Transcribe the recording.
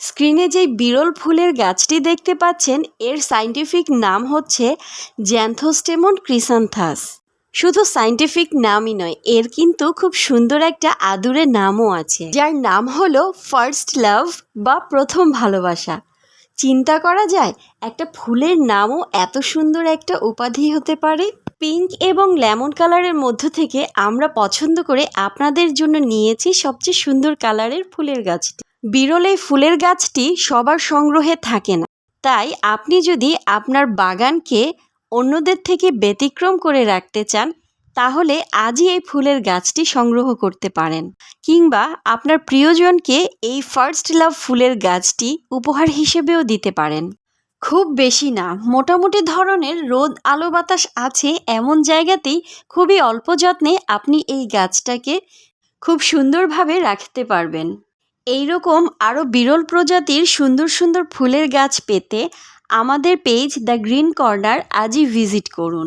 স্ক্রিনে যেই বিরল ফুলের গাছটি দেখতে পাচ্ছেন এর সায়েন্টিফিক নাম হচ্ছে জ্যানথোস্টেমন ক্রিসান্থাস। শুধু সায়েন্টিফিক নামই নয়, এর কিন্তু খুব সুন্দর একটা আদুরে নামও আছে, যার নাম হলো ফার্স্ট লাভ বা প্রথম ভালোবাসা। চিন্তা করা যায় একটা ফুলের নামও এত সুন্দর একটা উপাধি হতে পারে। পিঙ্ক এবং লেমন কালারের মধ্য থেকে আমরা পছন্দ করে আপনাদের জন্য নিয়েছি সবচেয়ে সুন্দর কালারের ফুলের গাছটি। বিরল এই ফুলের গাছটি সবার সংগ্রহে থাকে না, তাই আপনি যদি আপনার বাগানকে অন্যদের থেকে ব্যতিক্রম করে রাখতে চান তাহলে আজই এই ফুলের গাছটি সংগ্রহ করতে পারেন, কিংবা আপনার প্রিয়জনকে এই ফার্স্ট লাভ ফুলের গাছটি উপহার হিসেবেও দিতে পারেন। খুব বেশি না, মোটামুটি ধরনের রোদ আলো বাতাস আছে এমন জায়গাতেই খুবই অল্প যত্নে আপনি এই গাছটাকে খুব সুন্দরভাবে রাখতে পারবেন। এই রকম আরও বিরল প্রজাতির সুন্দর সুন্দর ফুলের গাছ পেতে আমাদের পেজ দ্য গ্রিন কর্নার আজই ভিজিট করুন।